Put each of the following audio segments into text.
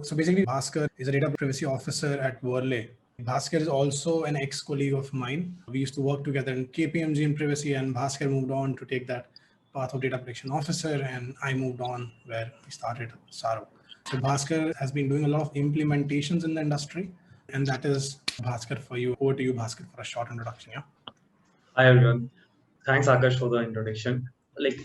So basically, Bhaskar is a data privacy officer at Worley. Bhaskar is also an ex-colleague of mine. We used to work together in KPMG in privacy, and Bhaskar moved on to take that path of data protection officer, and I moved on where we started Saro. So Bhaskar has been doing a lot of implementations in the industry, and that is Bhaskar for you. Over to you, Bhaskar, for a short introduction. Yeah. Hi everyone. Thanks Akash for the introduction.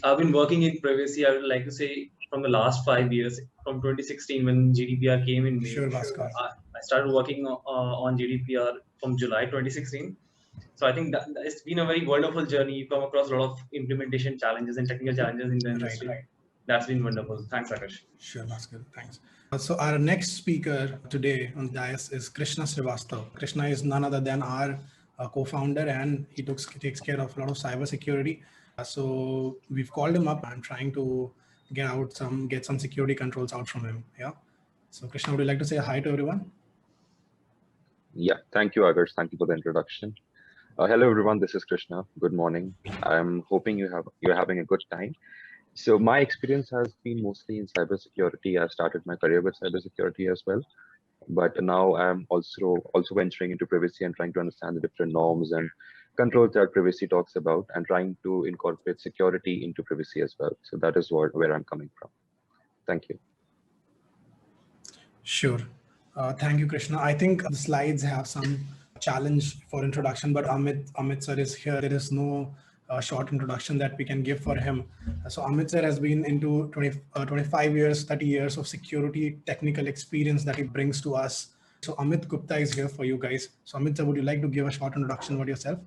I've been working in privacy, I would like to say from the last 5 years, from 2016 when GDPR came in May. Sure, Bhaskar. I started working on GDPR from July 2016. So I think that it's been a very wonderful journey. You come across a lot of implementation challenges and technical challenges in the industry. Right. That's been wonderful. Thanks, Akash. Sure, Bhaskar. Thanks. So our next speaker today on the dais is Krishna Srivastav. Krishna is none other than our co-founder, and he takes care of a lot of cybersecurity. So we've called him up and trying to get some security controls out from him. Yeah. So Krishna, would you like to say hi to everyone? Yeah, thank you, Agarsh. Thank you for the introduction. Hello, everyone. This is Krishna. Good morning. I'm hoping you're having a good time. So my experience has been mostly in cybersecurity. I started my career with cybersecurity as well, but now I'm also venturing into privacy and trying to understand the different norms and controls that privacy talks about, and trying to incorporate security into privacy as well. So that is where I'm coming from. Thank you. Sure. Thank you, Krishna. I think the slides have some challenge for introduction, but Amit sir is here. There is no short introduction that we can give for him. So Amit sir has been into 25 years, 30 years of security technical experience that he brings to us. So Amit Gupta is here for you guys. So Amit sir, would you like to give a short introduction about yourself?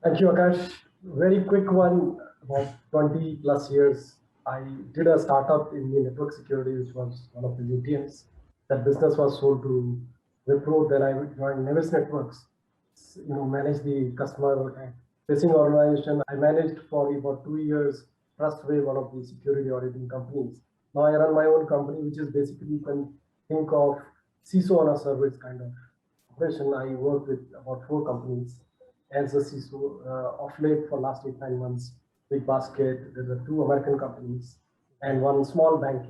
Thank you, Akash. Very quick one. About 20 plus years, I did a startup in the network security, which was one of the UTMs. That business was sold to Wipro. Then I joined Nevis Networks, manage the customer facing organization. I managed for about 2 years Trustwave, one of the security auditing companies. Now I run my own company, which is basically, you can think of CISO on a service kind of operation. I work with about 4 companies as a CISO. Of late, for last 8-9 months, Big Basket, there are 2 American companies and 1 small bank.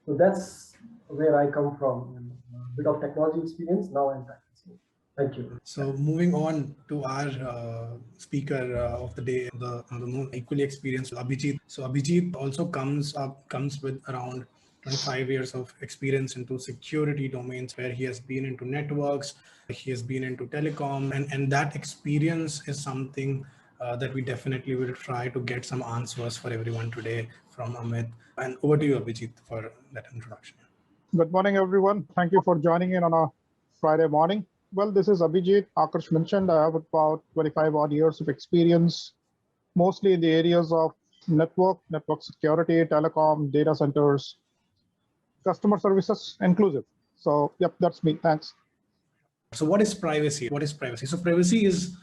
So that's where I come from. A bit of technology experience. Now I'm practicing. Thank you. So moving on to our speaker of the day, the more equally experienced Abhijit. So Abhijit also comes with around 25 years of experience into security domains, where he has been into networks, he has been into telecom, and that experience is something that we definitely will try to get some answers for everyone today from Amit. And over to you, Abhijit, for that introduction. Good morning, everyone. Thank you for joining in on a Friday morning. Well, this is Abhijit. Akash mentioned I have about 25 odd years of experience, mostly in the areas of network security, telecom, data centers, customer services, inclusive. So, yep, that's me. Thanks. So what is privacy? What is privacy? So privacy is,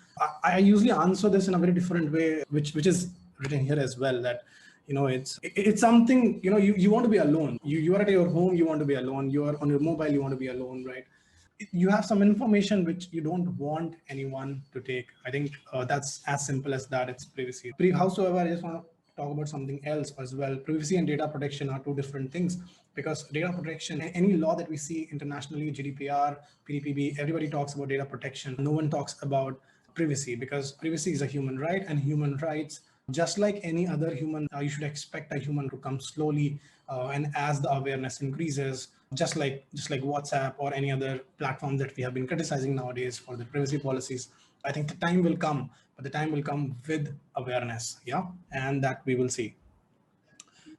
I usually answer this in a very different way, which is written here as well, that it's something, you want to be alone. You are at your home, you want to be alone. You are on your mobile, you want to be alone, right? You have some information which you don't want anyone to take. I think that's as simple as that. It's privacy. Howsoever, I just want to talk about something else as well. Privacy and data protection are 2 different things, because data protection, any law that we see internationally, GDPR, PDPB, everybody talks about data protection. No one talks about privacy, because privacy is a human right, and human rights, just like any other human, you should expect a human to come slowly, and as the awareness increases, just like WhatsApp or any other platform that we have been criticizing nowadays for the privacy policies. I think the time will come, but the time will come with awareness, yeah, and that we will see.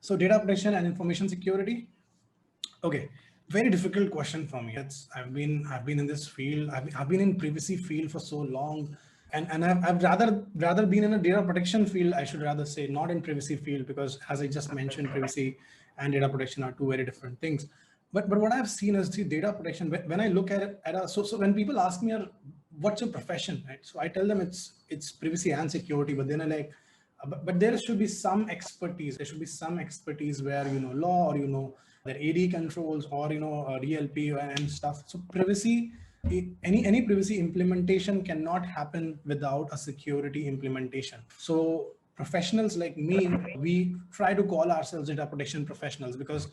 So data protection and information security. Okay, very difficult question for me. I've been in this field. I've been in privacy field for so long, and I've rather been in a data protection field. I should rather say, not in privacy field, because as I just mentioned, privacy and data protection are 2 very different things. But what I've seen is the data protection. When I look at it, so when people ask me, what's your profession, right? So I tell them it's privacy and security, but then I like, but there should be some expertise. There should be some expertise where law, or their AD controls, or DLP and stuff. So privacy, any privacy implementation cannot happen without a security implementation. So professionals like me, we try to call ourselves data protection professionals, because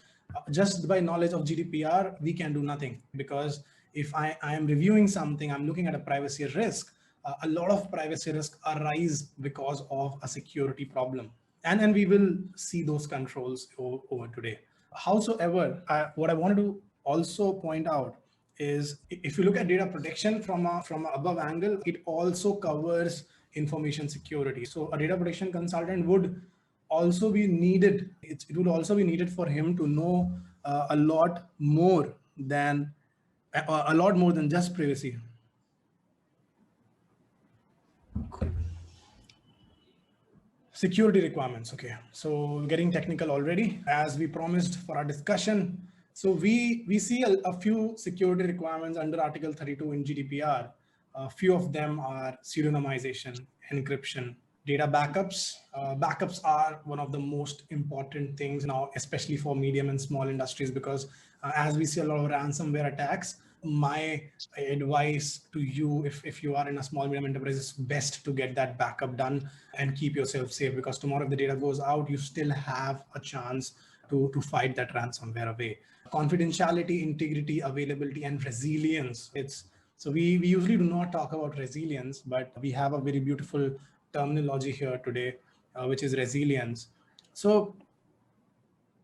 just by knowledge of GDPR, we can do nothing. Because if I am reviewing something, I'm looking at a privacy risk, a lot of privacy risks arise because of a security problem. And we will see those controls over today. Howsoever, what I wanted to also point out is, if you look at data protection from a above angle, it also covers information security. So a data protection consultant would also be needed. It would also be needed for him to know a lot more than just privacy. Security requirements. Okay, so getting technical already, as we promised for our discussion. So we see a few security requirements under Article 32 in GDPR. A few of them are pseudonymization, encryption, data backups. Backups are one of the most important things now, especially for medium and small industries, because as we see a lot of ransomware attacks, my advice to you, if you are in a small medium enterprise, is best to get that backup done and keep yourself safe, because tomorrow if the data goes out, you still have a chance to fight that ransomware away. Confidentiality, integrity, availability, and resilience. So we usually do not talk about resilience, but we have a very beautiful terminology here today, which is resilience. So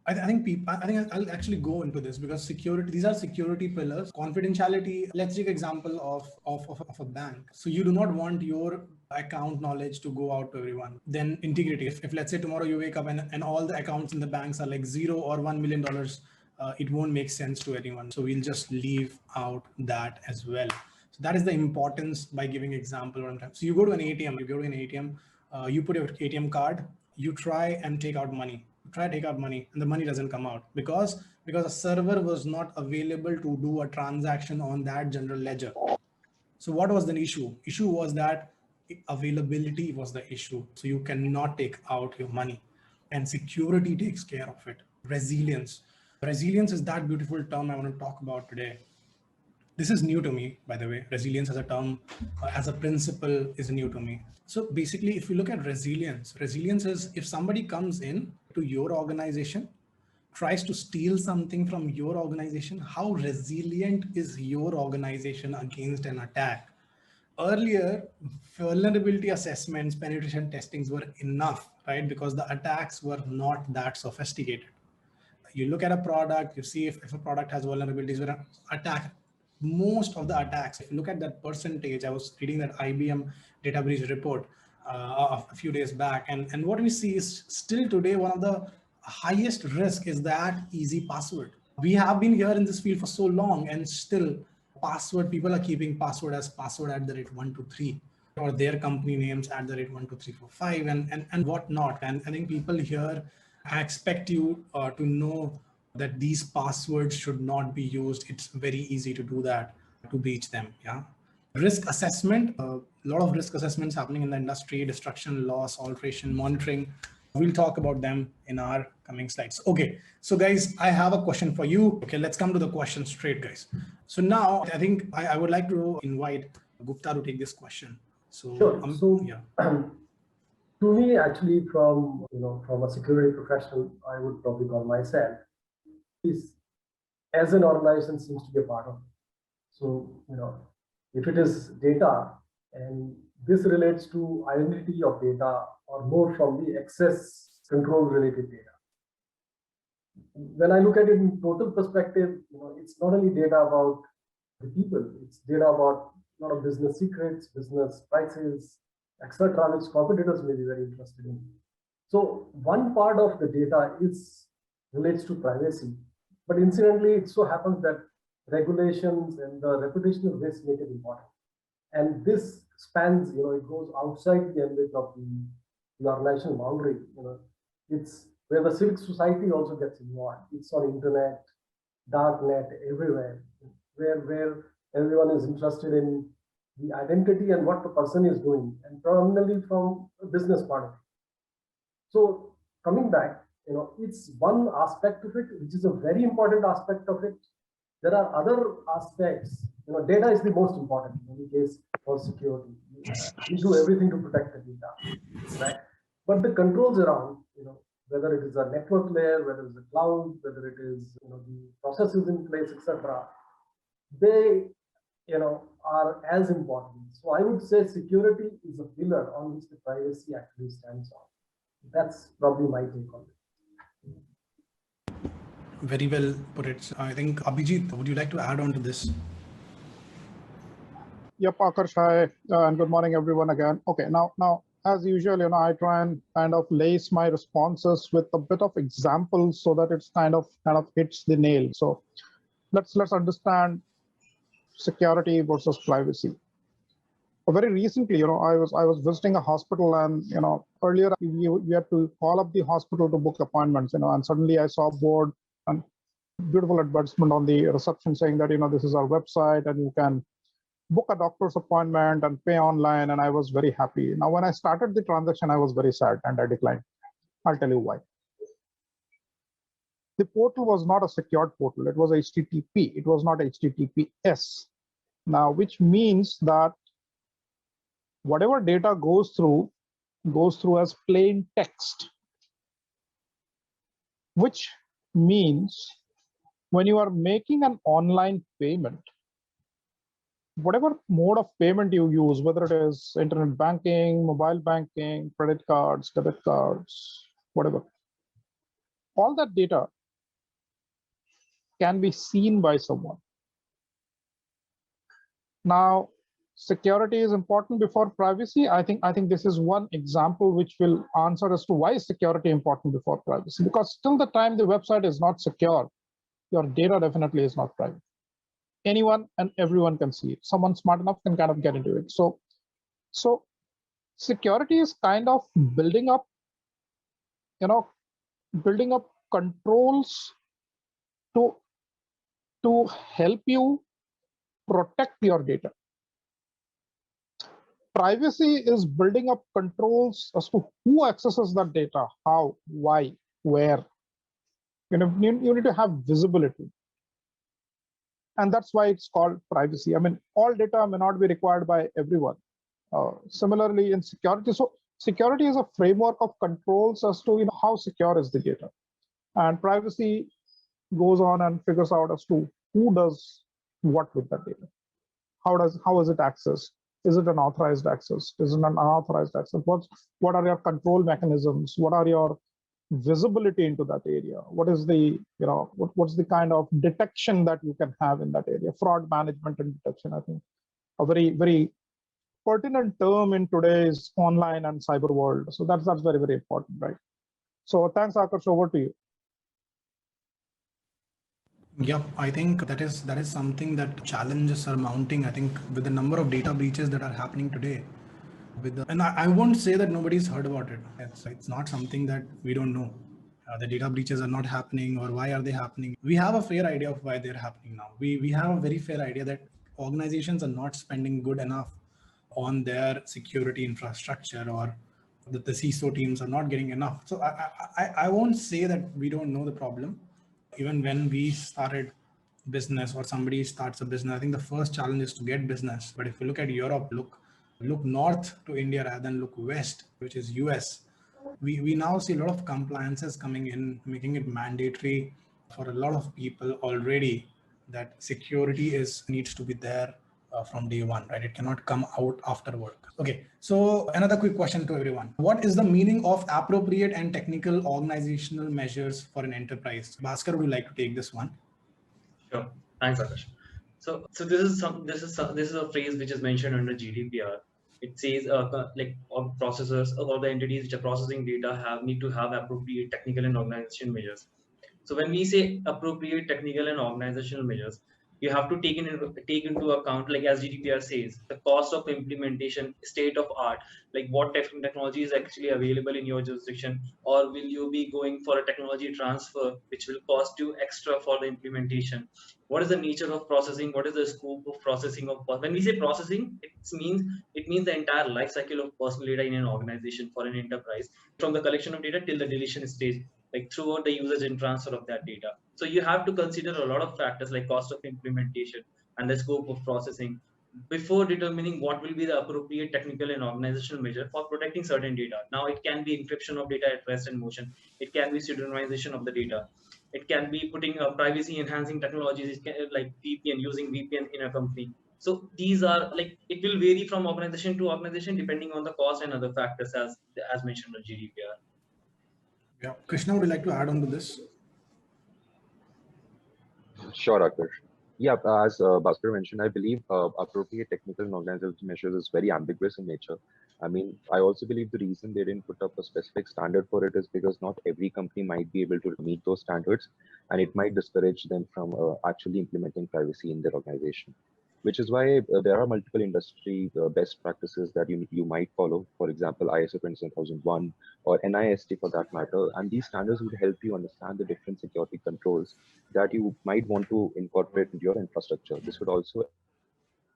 I think I'll actually go into this, because security, these are security pillars. Confidentiality, let's take example of a bank. So you do not want your account knowledge to go out to everyone. Then integrity, if let's say tomorrow you wake up and all the accounts in the banks are like $0 or $1 million, it won't make sense to anyone. So we'll just leave out that as well. So that is the importance by giving example. So you go to an ATM, you put your ATM card, you try and take out money. And the money doesn't come out because a server was not available to do a transaction on that general ledger. So what was the issue? Issue was that availability was the issue. So you cannot take out your money, and security takes care of it. Resilience is that beautiful term I want to talk about today. This is new to me, by the way. Resilience as a term, as a principle, is new to me. So basically, if you look at resilience is if somebody comes in to your organization, tries to steal something from your organization, how resilient is your organization against an attack? Earlier, vulnerability assessments, penetration testings were enough, right? Because the attacks were not that sophisticated. You look at a product, you see if a product has vulnerabilities, where attack. Most of the attacks, if you look at that percentage, I was reading that IBM data breach report a few days back, and what we see is still today one of the highest risk is that easy password. We have been here in this field for so long, and still people are keeping password as password @123, or their company names @12345 and whatnot. And I think people here expect you to know that these passwords should not be used. It's very easy to do that, to breach them. Yeah. Risk assessment, a lot of risk assessments happening in the industry: destruction, loss, alteration, monitoring. We'll talk about them in our coming slides. Okay, so guys, I have a question for you. Okay, let's come to the question straight, guys. So now I think I would like to invite Gupta to take this question. So, sure. Yeah. To me, actually, from a security professional, I would probably call myself, is as an organization seems to be a part of it. So, if it is data, and this relates to identity of data, or more from the access control related data. When I look at it in total perspective, it's not only data about the people, it's data about a lot of business secrets, business prices, etc., which competitors may be very interested in. So one part of the data relates to privacy, but incidentally, it so happens that regulations and the reputational risk make it important. And this spans, it goes outside the ambit of the organizational boundary. It's where the civic society also gets involved. It's on internet, dark net, everywhere, where everyone is interested in the identity and what the person is doing, and primarily from a business point of view. So coming back, it's one aspect of it, which is a very important aspect of it. There are other aspects. Data is the most important in any case for security. We do everything to protect the data, right? But the controls around, whether it is a network layer, whether it's a cloud, whether it is, the processes in place, etc., they, are as important. So I would say security is a pillar on which the privacy actually stands on. That's probably my take on it. Very well put it. I think Abhijit, would you like to add on to this? Yep, Akash, hi, and good morning, everyone again. Okay, now, as usual, I try and kind of lace my responses with a bit of examples so that it's kind of hits the nail. So let's understand security versus privacy. Very recently, I was visiting a hospital, and earlier we had to call up the hospital to book appointments, and suddenly I saw a board and beautiful advertisement on the reception saying that this is our website and you can book a doctor's appointment and pay online, and I was very happy. Now, when I started the transaction, I was very sad and I declined. I'll tell you why. The portal was not a secured portal. It was HTTP. It was not HTTPS. Now, which means that whatever data goes through as plain text, which means when you are making an online payment, whatever mode of payment you use, whether it is internet banking, mobile banking, credit cards, debit cards, whatever, all that data can be seen by someone. Now, security is important before privacy. I think this is one example which will answer as to why is security important before privacy. Because till the time the website is not secure, your data definitely is not private. Anyone and everyone can see it. Someone smart enough can kind of get into it. So security is kind of building up controls to help you protect your data. Privacy is building up controls as to who accesses that data, how, why, where. You need to have visibility. And that's why it's called privacy. I mean, all data may not be required by everyone. Similarly, in security, so security is a framework of controls as to how secure is the data. And privacy goes on and figures out as to who does what with that data. How is it accessed? Is it an authorized access? Is it an unauthorized access? What are your control mechanisms? What are your visibility into that area? What is the what's the kind of detection that you can have in that area? Fraud management and detection, I think, a very, very pertinent term in today's online and cyber world. So that's very, very important, right? So thanks, Akash. Over to you. Yep, I think that is something that challenges are mounting. I think with the number of data breaches that are happening today, and I won't say that nobody's heard about it. It's not something that we don't know. The data breaches are not happening, or why are they happening? We have a fair idea of why they're happening now. We have a very fair idea that organizations are not spending good enough on their security infrastructure, or that the CISO teams are not getting enough. So I won't say that we don't know the problem. Even when we started business, or somebody starts a business, I think the first challenge is to get business. But if you look at Europe, look north to India rather than look west, which is US. We now see a lot of compliances coming in, making it mandatory for a lot of people already that security needs to be there from day one, right? It cannot come out after work. Okay, so another quick question to everyone. What is the meaning of appropriate and technical organizational measures for an enterprise? Bhaskar, would you like to take this one? Sure. Thanks, Akash. So this is a phrase which is mentioned under GDPR. It says like all processors or the entities which are processing data need to have appropriate technical and organizational measures. So when we say appropriate technical and organizational measures, you have to take into account, like as GDPR says, the cost of implementation, state of art, like what technology is actually available in your jurisdiction, or will you be going for a technology transfer which will cost you extra for the implementation? What is the nature of processing? What is the scope of processing when we say processing, it means the entire life cycle of personal data in an organization for an enterprise, from the collection of data till the deletion stage, like throughout the usage and transfer of that data. So you have to consider a lot of factors like cost of implementation and the scope of processing, before determining what will be the appropriate technical and organizational measure for protecting certain data. Now, it can be encryption of data at rest and motion. It can be pseudonymization of the data. It can be putting privacy enhancing technologies, like VPN, using VPN in a company. So these are like, it will vary from organization to organization depending on the cost and other factors as mentioned by GDPR. Yeah, Krishna, would you like to add on to this? Sure, Akash. Yeah, as Bhaskar mentioned, I believe appropriate technical and organizational measures is very ambiguous in nature. I mean, I also believe the reason they didn't put up a specific standard for it is because not every company might be able to meet those standards, and it might discourage them from actually implementing privacy in their organization. Which is why there are multiple industry best practices that you might follow. For example, ISO 27001 or NIST for that matter. And these standards would help you understand the different security controls that you might want to incorporate into your infrastructure. This would also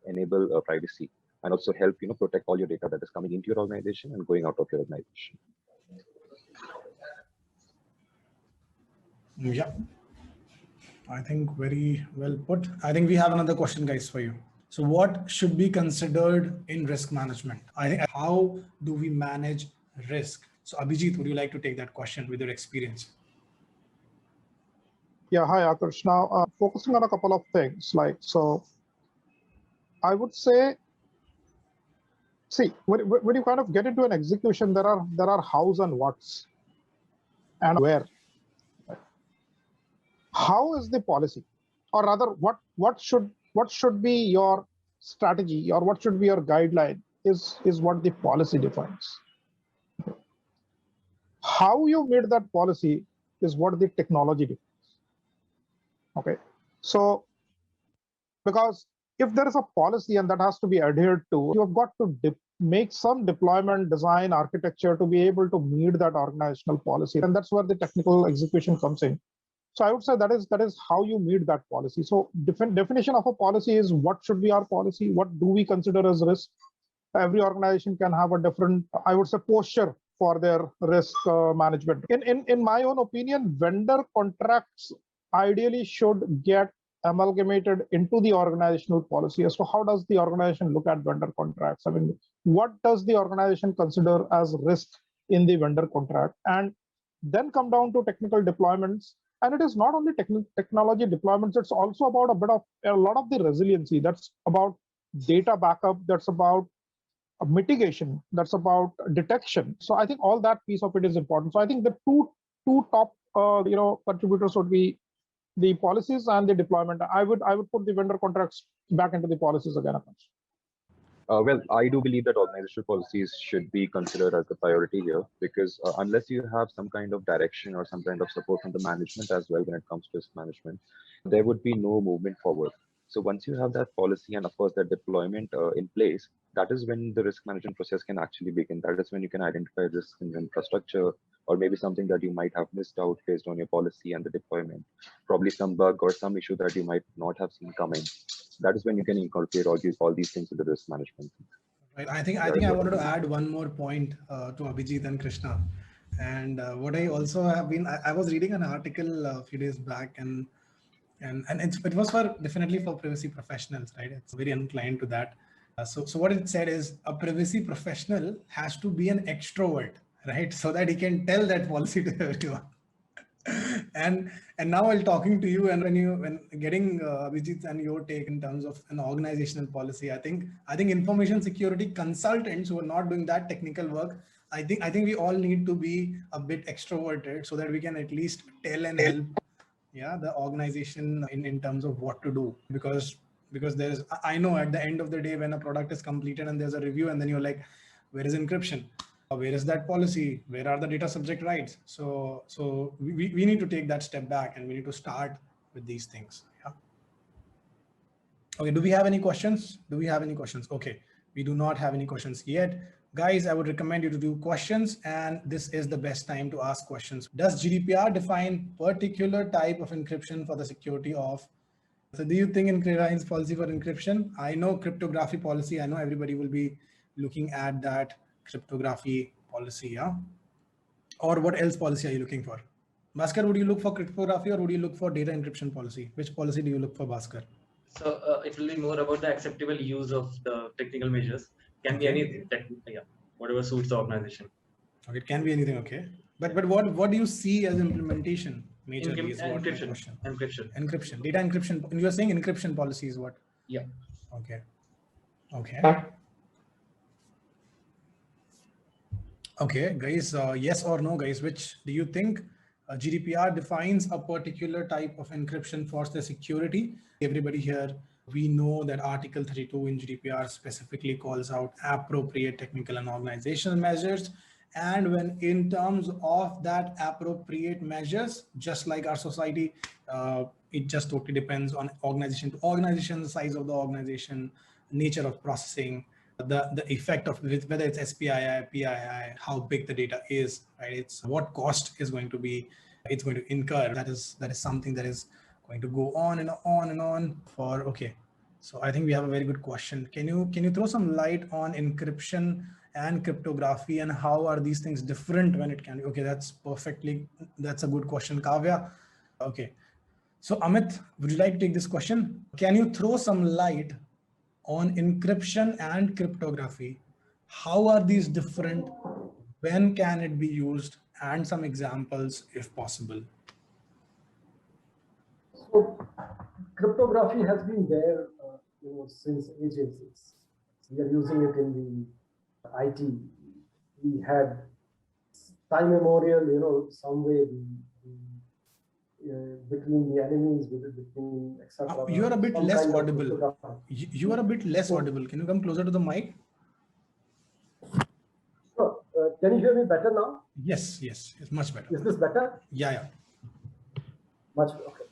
enable privacy and also help protect all your data that is coming into your organization and going out of your organization. Yeah, I think very well put. I think we have another question, guys, for you. So what should be considered in risk management? I think, how do we manage risk? So Abhijit, would you like to take that question with your experience? Yeah, hi Akash. Now, focusing on a couple of things, so I would say, see, when you kind of get into an execution, there are hows and whats and where. How is the policy, or rather, what should be your strategy, or what should be your guideline is what the policy defines. How you made that policy is what the technology defines. Okay, so because if there is a policy and that has to be adhered to, you have got to make some deployment design architecture to be able to meet that organizational policy, and that's where the technical execution comes in. So I would say that is how you meet that policy. So definition of a policy is what should be our policy, what do we consider as risk. Every organization can have a different, I would say, posture for their risk management. In my own opinion, vendor contracts ideally should get amalgamated into the organizational policy. So how does the organization look at vendor contracts? I mean, what does the organization consider as risk in the vendor contract? And then come down to technical deployments. And it is not only technology deployments, it's also about a lot of the resiliency. That's about data backup, that's about mitigation, that's about detection. So I think all that piece of it is important. So I think the two top contributors would be the policies and the deployment. I would put the vendor contracts back into the policies again. Well, I do believe that organizational policies should be considered as a priority here, because unless you have some kind of direction or some kind of support from the management as well when it comes to risk management, there would be no movement forward. So once you have that policy and of course that deployment in place, that is when the risk management process can actually begin. That is when you can identify risks in the infrastructure, or maybe something that you might have missed out based on your policy and the deployment, probably some bug or some issue that you might not have seen coming. That is when you can incorporate all these things into the risk management. Right. I think I wanted to add one more point to Abhijit and Krishna. And what I also have been, I was reading an article a few days back, and it was definitely for privacy professionals, right? It's very inclined to that. So what it said is a privacy professional has to be an extrovert, right? So that he can tell that policy to everyone. and now while talking to you, and when getting Abhijit and your take in terms of an organizational policy, I think information security consultants who are not doing that technical work, I think we all need to be a bit extroverted so that we can at least tell and help the organization in terms of what to do, because there's, I know at the end of the day when a product is completed and there's a review, and then you're like, where is encryption? Where is that policy? Where are the data subject rights? So we need to take that step back, and we need to start with these things. Yeah. Okay. Do we have any questions? Okay. We do not have any questions yet. Guys, I would recommend you to do questions, and this is the best time to ask questions. Does GDPR define particular type of encryption for the security of? So do you think in Crayline's policy for encryption? I know cryptography policy. I know everybody will be looking at that cryptography policy, yeah? Or what else policy are you looking for? Bhaskar, would you look for cryptography or would you look for data encryption policy? Which policy do you look for, Bhaskar? So it will be more about the acceptable use of the technical measures. Can be anything. Whatever suits the organization. Okay, it can be anything. Okay, but what do you see as implementation majorly? Is what my question. Encryption, data encryption. And you are saying encryption policy is what? Yeah. Okay. Okay, guys. Yes or no, guys? Which do you think? GDPR defines a particular type of encryption for the security. Everybody here, we know that Article 32 in GDPR specifically calls out appropriate technical and organizational measures. And when in terms of that appropriate measures, just like our society, it just totally depends on organization to organization, the size of the organization, nature of processing, the effect of whether it's SPII, PII, how big the data is, right? It's what cost is going to be, it's going to incur. That is something that is going to go on and on and on for, okay. So I think we have a very good question. Can you throw some light on encryption and cryptography and how are these things different when it can be? Okay, that's a good question, Kavya. Okay. So Amit, would you like to take this question? Can you throw some light on encryption and cryptography? How are these different? When can it be used? And some examples if possible. So cryptography has been there since ages. We are using it in the IT. We had time immemorial, some way between the enemies, between etc. You are a bit less audible. You are a bit less audible. Can you come closer to the mic? Sure. Can you hear me better now? Yes, it's much better. Is this better? Yeah. Much okay.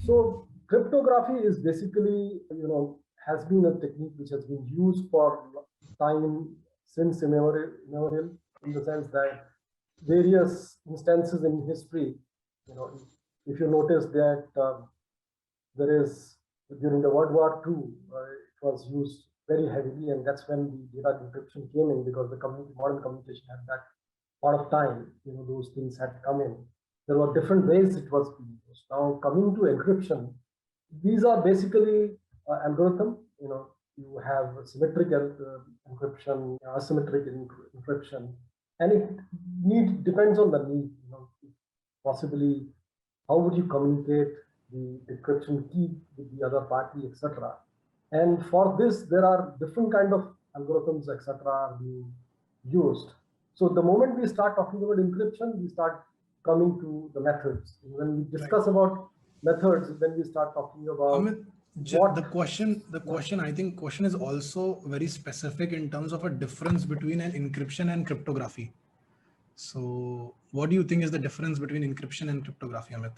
So cryptography is basically, has been a technique which has been used for time since immemorial, in the sense that various instances in history, if you notice that there is, during the World War II, it was used very heavily, and that's when the data encryption came in, because the modern communication at that part of time, those things had come in. There were different ways it was being used. Now, coming to encryption, these are basically algorithm. You have symmetrical encryption, asymmetric encryption, and it depends on the need. Possibly, how would you communicate the encryption key with the other party, etc. And for this, there are different kind of algorithms, etc. being used. So the moment we start talking about encryption, we start coming to the methods. And when we discuss about methods, then we start talking about the question. I think question is also very specific in terms of a difference between an encryption and cryptography. So what do you think is the difference between encryption and cryptography, Amit?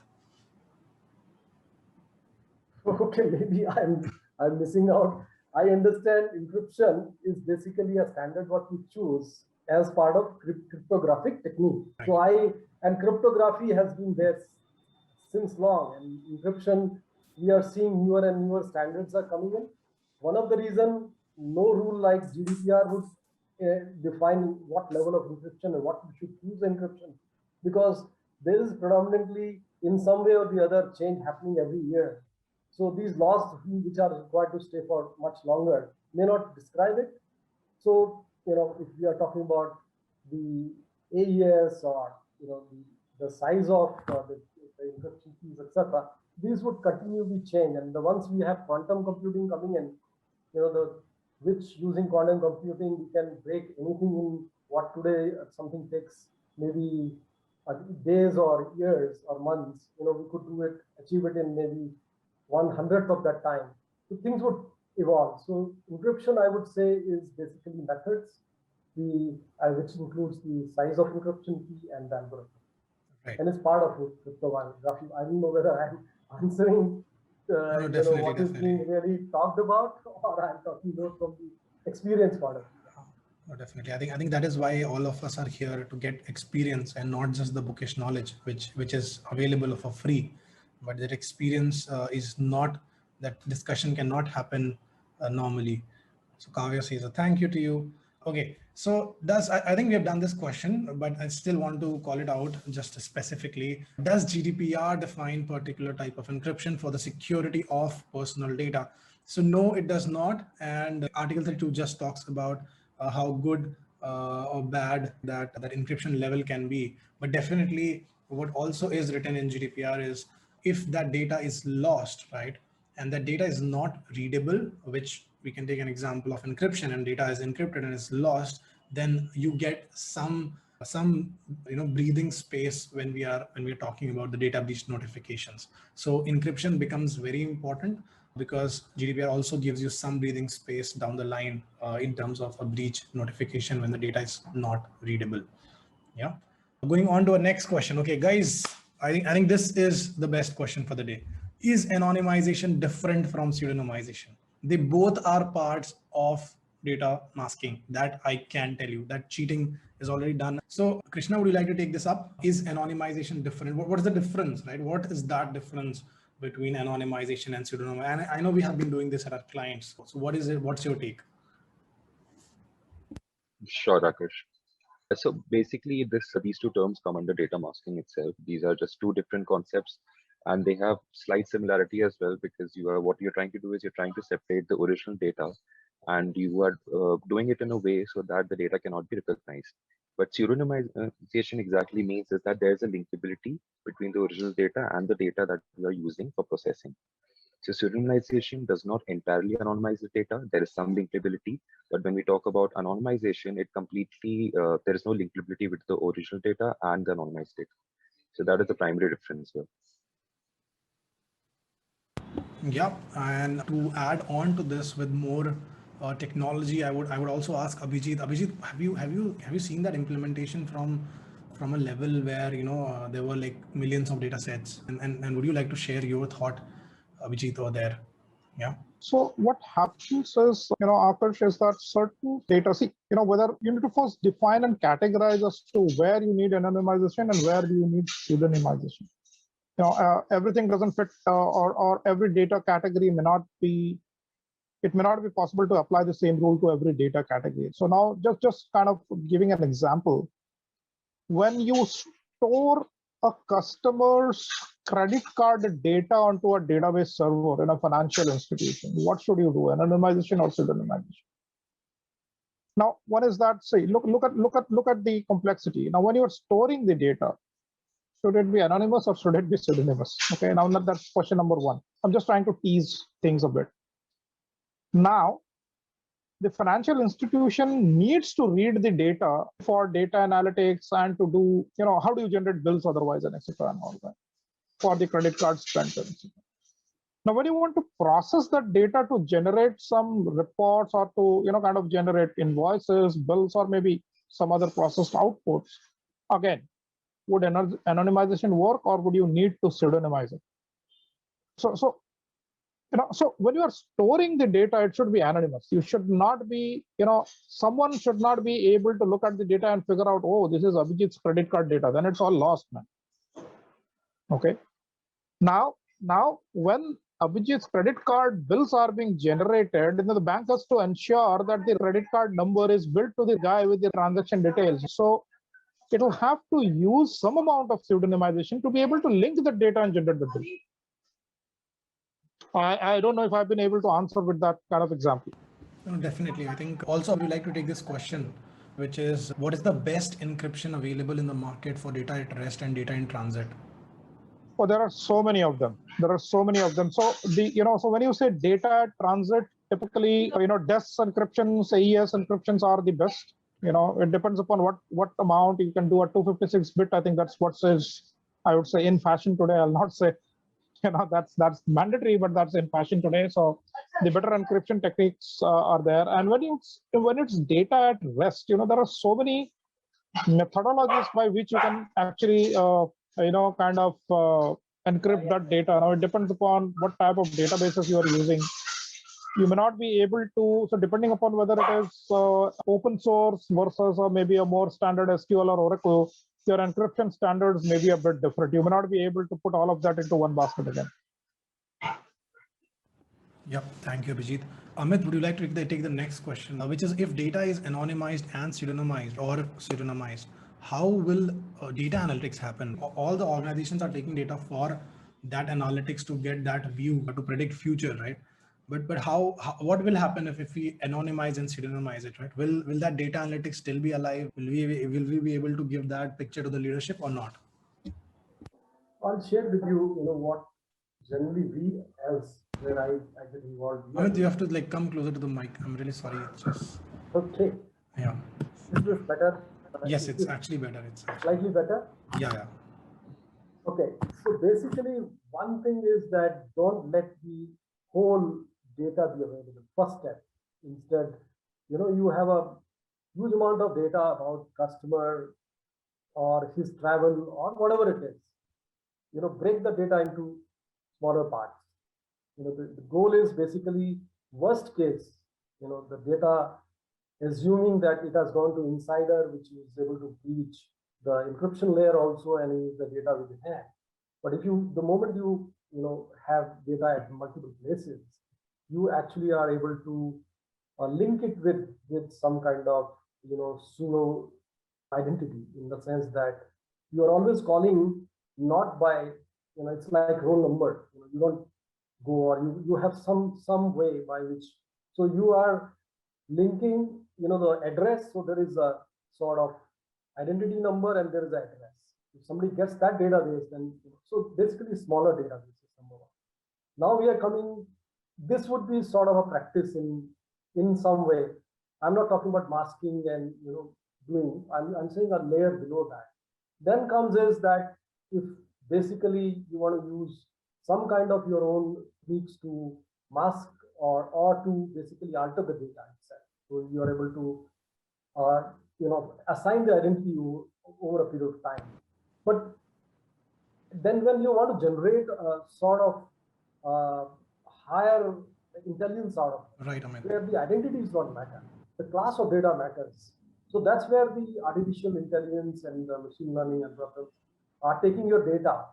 Okay, maybe I'm missing out. I understand encryption is basically a standard what we choose as part of cryptographic technique. Right. So cryptography has been there since long, and encryption, we are seeing newer and newer standards are coming in. One of the reasons no rule like GDPR would define what level of encryption and what we should use encryption, because there is predominantly, in some way or the other, change happening every year. So these laws, which are required to stay for much longer, may not describe it. So, if we are talking about the AES or, the size of the encryption keys, etc., these would continually change. And once we have quantum computing coming in, which using quantum computing, we can break anything in what today something takes maybe days or years or months. We could achieve it in maybe 1/100th of that time. So things would evolve. So encryption, I would say, is basically methods, which includes the size of encryption key and the algorithm. Right. And it's part of cryptography. I don't know whether I'm answering what is being really talked about, or I'm talking more from the experience part of it. No, definitely. I think that is why all of us are here, to get experience and not just the bookish knowledge, which is available for free. But that experience is not, that discussion cannot happen normally. So Kavya says a thank you to you. Okay, So I think we have done this question, but I still want to call it out just specifically. Does GDPR define particular type of encryption for the security of personal data? So no, it does not. And Article 32 just talks about how good or bad that encryption level can be. But definitely what also is written in GDPR is if that data is lost, right? And that data is not readable, which we can take an example of encryption, and data is encrypted and is lost, then you get some breathing space when we are talking about the data breach notifications. So encryption becomes very important because GDPR also gives you some breathing space down the line in terms of a breach notification when the data is not readable. Yeah. Going on to our next question. Okay, guys, I think this is the best question for the day. Is anonymization different from pseudonymization? They both are parts of data masking. That I can tell you. That cheating is already done. So Krishna, would you like to take this up? Is anonymization different? What is the difference, right? What is that difference between anonymization and pseudonymization? And I know we have been doing this at our clients. So what is it? What's your take? Sure, Rakesh. So basically, these two terms come under data masking itself. These are just two different concepts, and they have slight similarity as well, because what you're trying to do is you're trying to separate the original data, and you are doing it in a way so that the data cannot be recognized. But pseudonymization exactly means is that there's a linkability between the original data and the data that you are using for processing. So pseudonymization does not entirely anonymize the data. There is some linkability, but when we talk about anonymization, it completely, there is no linkability with the original data and the anonymized data. So that is the primary difference here. Yeah, and to add on to this with more technology, I would also ask Abhijit. Abhijit, have you seen that implementation from a level where there were like millions of data sets, and would you like to share your thought, Abhijit, over there? Yeah. So what happens is, Akash, is that certain data, whether you need to first define and categorize as to where you need anonymization and where you need pseudonymization. Everything doesn't fit, or every data category may not be possible to apply the same rule to every data category. So now just kind of giving an example, when you store a customer's credit card data onto a database server in a financial institution, what should you do, anonymization or pseudonymization? Now, what is that? Say, look at the complexity. Now, when you are storing the data, should it be anonymous or should it be pseudonymous? Okay, now that's question number one. I'm just trying to tease things a bit. Now, the financial institution needs to read the data for data analytics and to do, how do you generate bills otherwise, and etc. and all that for the credit card spent. Now, when you want to process that data to generate some reports or to, kind of generate invoices, bills, or maybe some other processed outputs, again, would anonymization work, or would you need to pseudonymize it? So when you are storing the data, it should be anonymous. You should not be, someone should not be able to look at the data and figure out, oh, this is Abhijit's credit card data. Then it's all lost, man. Okay. Now, when Abhijit's credit card bills are being generated, the bank has to ensure that the credit card number is billed to the guy with the transaction details. So it will have to use some amount of pseudonymization to be able to link the data and generate the bill. I don't know if I've been able to answer with that kind of example. No, definitely. I think also I would like to take this question, which is, what is the best encryption available in the market for data at rest and data in transit? Oh, there are so many of them. So when you say data at transit, typically, DES encryptions, AES encryptions are the best. It depends upon what amount you can do at 256-bit. I think that's what is, I would say, in fashion today. I'll not say, that's mandatory, but that's in fashion today. So the better encryption techniques are there. And when it's data at rest, there are so many methodologies by which you can actually, kind of encrypt that data. Now, it depends upon what type of databases you are using. You may not be able to, so depending upon whether it is open source versus or maybe a more standard SQL or Oracle, your encryption standards may be a bit different. You may not be able to put all of that into one basket again. Yep, thank you, Abhijit. Amit, would you like to take the next question, which is if data is anonymized and pseudonymized, how will data analytics happen? All the organizations are taking data for that analytics to get that view to predict future, right? But how what will happen if we anonymize and pseudonymize it, right? Will that data analytics still be alive? Will we be able to give that picture to the leadership or not? I'll share with you, what generally we as where I get involved. Amit, you have to like come closer to the mic. I'm really sorry. It's just Okay. yeah. Is this better? Yes, it's actually better. It's slightly better. Yeah. Okay. So basically, one thing is that don't let the whole data be available. First step. Instead, you have a huge amount of data about customer or his travel or whatever it is. Break the data into smaller parts. The goal is basically worst case, the data, assuming that it has gone to insider, which is able to breach the encryption layer also and use the data with the hand. But if the moment you have data at multiple places, you actually are able to link it with some kind of pseudo identity, in the sense that you are always calling not by it's like roll number. You don't go, or you have some way by which, so you are linking the address. So there is a sort of identity number and there is an address. If somebody gets that database, then so basically smaller databases, number one. Now we are coming, this would be sort of a practice in some way. I'm not talking about masking and doing, I'm saying a layer below that. Then comes is that if basically you want to use some kind of your own techniques to mask or to basically alter the data itself, so you are able to assign the identity over a period of time. But then when you want to generate a sort of higher intelligence out of it, right, Amit, where the identities don't matter, the class of data matters. So that's where the artificial intelligence and the machine learning algorithms are taking your data,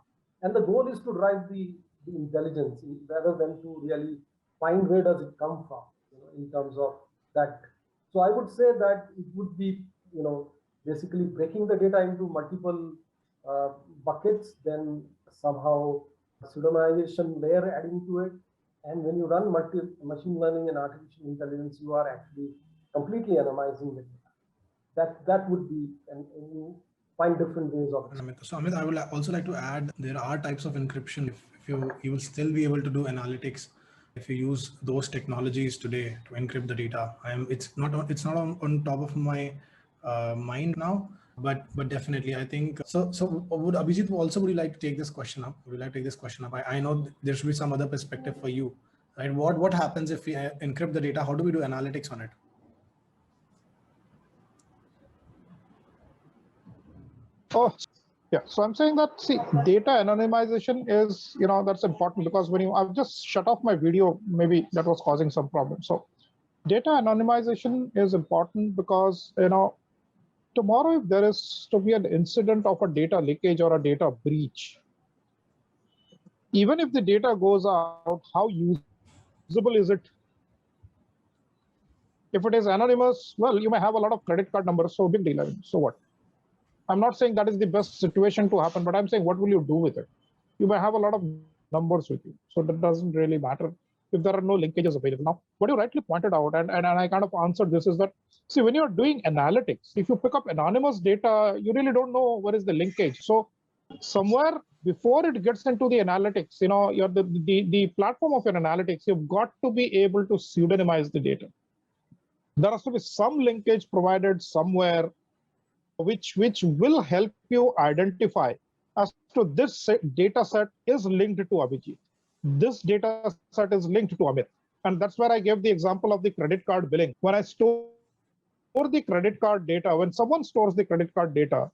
and the goal is to drive the intelligence rather than to really find where does it come from, in terms of that. So I would say that it would be, basically breaking the data into multiple buckets, then somehow pseudonymization layer adding to it. And when you run machine learning and artificial intelligence, you are actually completely anonymizing the data. That would be, and you find different ways of it. So Amit, I would also like to add, there are types of encryption. If you will still be able to do analytics if you use those technologies today to encrypt the data. It's not on top of my mind now, but definitely I think so. So would Abhijit would you like to take this question up? Would you like to take this question up? I know there should be some other perspective for you, right? What happens if we encrypt the data? How do we do analytics on it? Oh, yeah. So I'm saying that, see, data anonymization is, that's important, because when I've just shut off my video, maybe that was causing some problem. So data anonymization is important because, tomorrow if there is to be an incident of a data leakage or a data breach, even if the data goes out, how usable is it? If it is anonymous, well, you may have a lot of credit card numbers, so big deal. So what? I'm not saying that is the best situation to happen, but I'm saying what will you do with it? You may have a lot of numbers with you, so that doesn't really matter if there are no linkages available. Now, what you rightly pointed out, and I kind of answered this, is that, see, when you're doing analytics, if you pick up anonymous data, you really don't know where is the linkage. So somewhere before it gets into the analytics, you're the platform of your analytics, you've got to be able to pseudonymize the data. There has to be some linkage provided somewhere which will help you identify as to this data set is linked to Abhijit. This data set is linked to Amit. And that's where I gave the example of the credit card billing. When I store the credit card data, when someone stores the credit card data,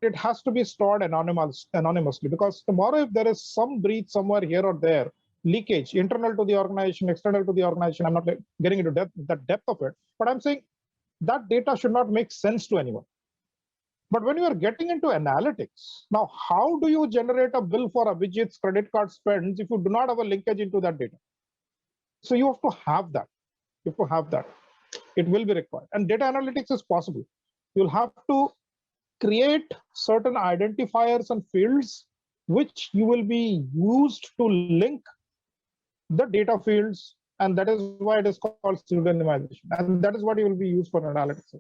it has to be stored anonymously, because tomorrow if there is some breach somewhere here or there, leakage, internal to the organization, external to the organization, I'm not getting into the depth of it, but I'm saying that data should not make sense to anyone. But when you are getting into analytics, now how do you generate a bill for Abhijit's credit card spends if you do not have a linkage into that data? So you have to have that. You have to have that. It will be required. And data analytics is possible. You'll have to create certain identifiers and fields which you will be used to link the data fields, and that is why it is called pseudonymization, and that is what you will be used for analytics.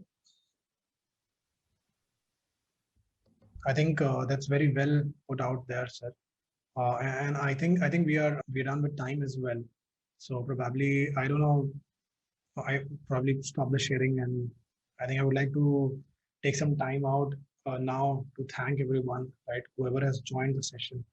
I think that's very well put out there, sir. And I think we're done with time as well. So probably, I don't know, I probably stop the sharing, and I think I would like to take some time out now to thank everyone, right? Whoever has joined the session.